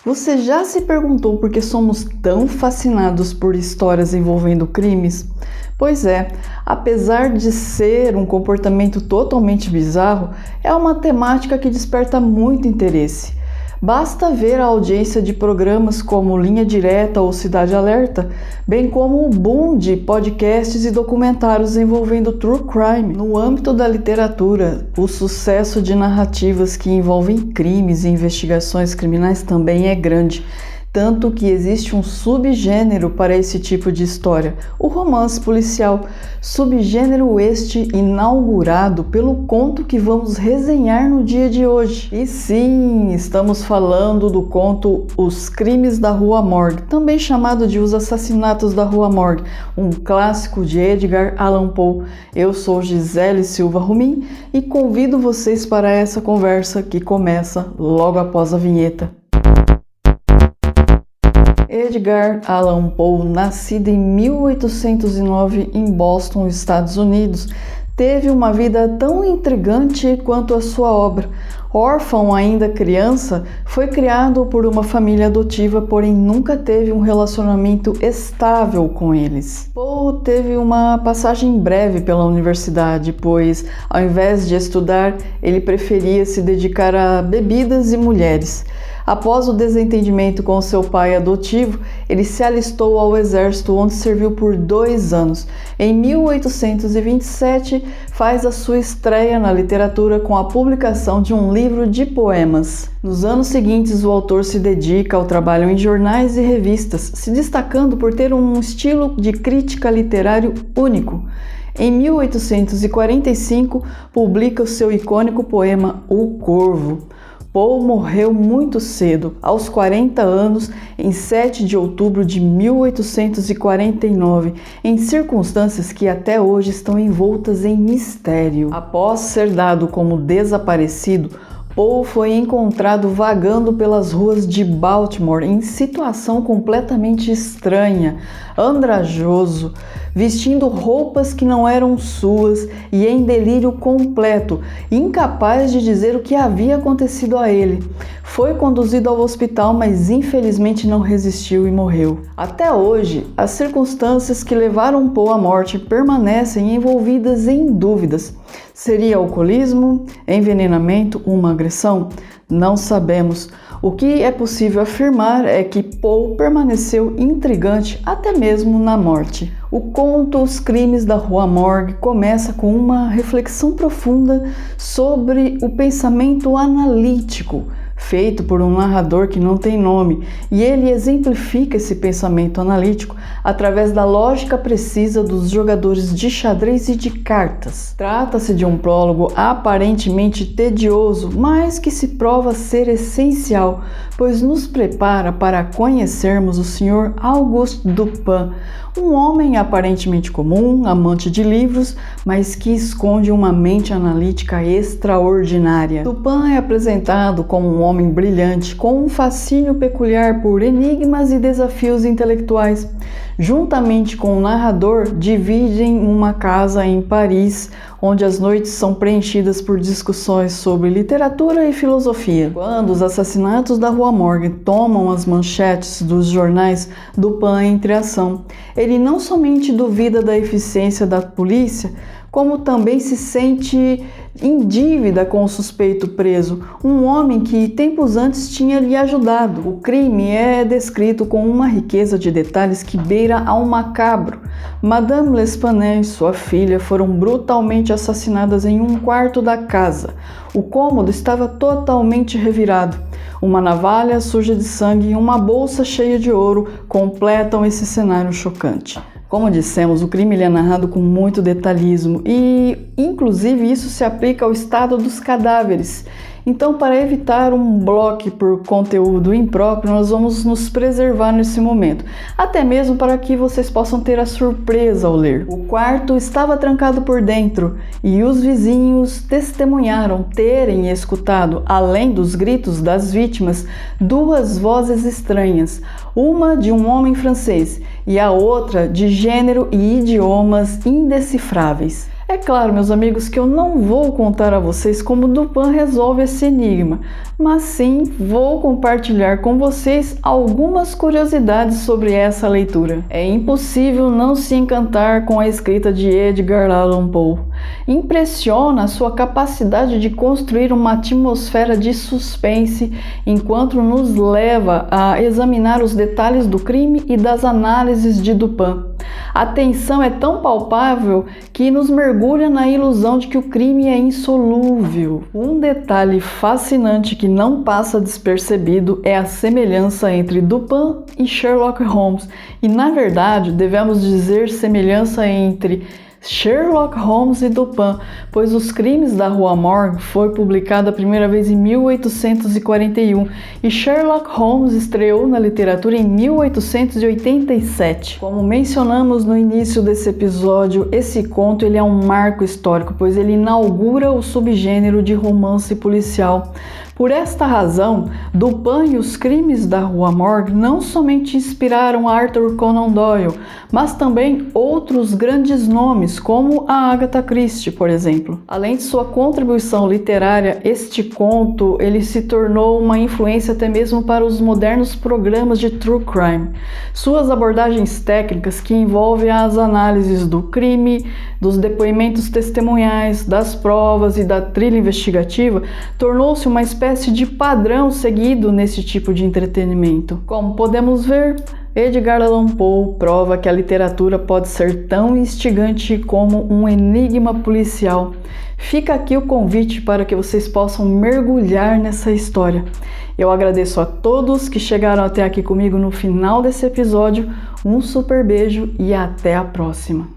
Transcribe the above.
Você já se perguntou por que somos tão fascinados por histórias envolvendo crimes? Pois é, apesar de ser um comportamento totalmente bizarro, é uma temática que desperta muito interesse. Basta ver a audiência de programas como Linha Direta ou Cidade Alerta, bem como o boom de podcasts e documentários envolvendo true crime. No âmbito da literatura, o sucesso de narrativas que envolvem crimes e investigações criminais também é grande. Tanto que existe um subgênero para esse tipo de história, o romance policial, subgênero este inaugurado pelo conto que vamos resenhar no dia de hoje. E sim, estamos falando do conto Os Crimes da Rua Morgue, também chamado de Os Assassinatos da Rua Morgue, um clássico de Edgar Allan Poe. Eu sou Gisele Silva Rumim e convido vocês para essa conversa que começa logo após a vinheta. Edgar Allan Poe, nascido em 1809 em Boston, Estados Unidos, teve uma vida tão intrigante quanto a sua obra. Órfão ainda criança, foi criado por uma família adotiva, porém nunca teve um relacionamento estável com eles. Poe teve uma passagem breve pela universidade, pois ao invés de estudar, ele preferia se dedicar a bebidas e mulheres. Após o desentendimento com seu pai adotivo, ele se alistou ao exército, onde serviu por 2 anos. Em 1827, faz a sua estreia na literatura com a publicação de um livro de poemas. Nos anos seguintes, o autor se dedica ao trabalho em jornais e revistas, se destacando por ter um estilo de crítica literário único. Em 1845, publica o seu icônico poema O Corvo. Poe morreu muito cedo, aos 40 anos, em 7 de outubro de 1849, em circunstâncias que até hoje estão envoltas em mistério. Após ser dado como desaparecido, Poe foi encontrado vagando pelas ruas de Baltimore em situação completamente estranha, andrajoso, vestindo roupas que não eram suas e em delírio completo, incapaz de dizer o que havia acontecido a ele. Foi conduzido ao hospital, mas infelizmente não resistiu e morreu. Até hoje, as circunstâncias que levaram Poe à morte permanecem envolvidas em dúvidas. Seria alcoolismo, envenenamento, uma agressão? Não sabemos. O que é possível afirmar é que Poe permaneceu intrigante até mesmo na morte. O conto Os Crimes da Rua Morgue começa com uma reflexão profunda sobre o pensamento analítico, feito por um narrador que não tem nome, e ele exemplifica esse pensamento analítico através da lógica precisa dos jogadores de xadrez e de cartas. Trata-se de um prólogo aparentemente tedioso, mas que se prova ser essencial, pois nos prepara para conhecermos o Sr. Auguste Dupin, um homem aparentemente comum, amante de livros, mas que esconde uma mente analítica extraordinária. Dupin é apresentado como um homem brilhante, com um fascínio peculiar por enigmas e desafios intelectuais. Juntamente com o narrador, dividem uma casa em Paris, onde as noites são preenchidas por discussões sobre literatura e filosofia. Quando os assassinatos da Rua Morgue tomam as manchetes dos jornais, Dupin entra em ação. Ele não somente duvida da eficiência da polícia, como também se sente em dívida com o suspeito preso, um homem que tempos antes tinha lhe ajudado. O crime é descrito com uma riqueza de detalhes que beira ao macabro. Madame L'Espanaye e sua filha foram brutalmente assassinadas em um quarto da casa. O cômodo estava totalmente revirado. Uma navalha suja de sangue e uma bolsa cheia de ouro completam esse cenário chocante. Como dissemos, o crime é narrado com muito detalhismo e, inclusive, isso se aplica ao estado dos cadáveres. Então, para evitar um bloque por conteúdo impróprio, nós vamos nos preservar nesse momento, até mesmo para que vocês possam ter a surpresa ao ler. O quarto estava trancado por dentro e os vizinhos testemunharam terem escutado, além dos gritos das vítimas, 2 vozes estranhas, uma de um homem francês e a outra de gênero e idiomas indecifráveis. É claro, meus amigos, que eu não vou contar a vocês como Dupin resolve esse enigma, mas sim vou compartilhar com vocês algumas curiosidades sobre essa leitura. É impossível não se encantar com a escrita de Edgar Allan Poe. Impressiona a sua capacidade de construir uma atmosfera de suspense enquanto nos leva a examinar os detalhes do crime e das análises de Dupin. A tensão é tão palpável que nos mergulha na ilusão de que o crime é insolúvel. Um detalhe fascinante que não passa despercebido é a semelhança entre Dupin e Sherlock Holmes, e na verdade devemos dizer semelhança entre Sherlock Holmes e Dupin, pois Os Crimes da Rua Morgue foi publicado a primeira vez em 1841 e Sherlock Holmes estreou na literatura em 1887. Como mencionamos no início desse episódio, esse conto ele é um marco histórico, pois ele inaugura o subgênero de romance policial. Por esta razão, Dupin e Os Crimes da Rua Morgue não somente inspiraram Arthur Conan Doyle, mas também outros grandes nomes, como a Agatha Christie, por exemplo. Além de sua contribuição literária, este conto ele se tornou uma influência até mesmo para os modernos programas de true crime. Suas abordagens técnicas, que envolvem as análises do crime, dos depoimentos testemunhais, das provas e da trilha investigativa, tornou-se uma espécie de padrão seguido nesse tipo de entretenimento. Como podemos ver, Edgar Allan Poe prova que a literatura pode ser tão instigante como um enigma policial. Fica aqui o convite para que vocês possam mergulhar nessa história. Eu agradeço a todos que chegaram até aqui comigo no final desse episódio. Um super beijo e até a próxima!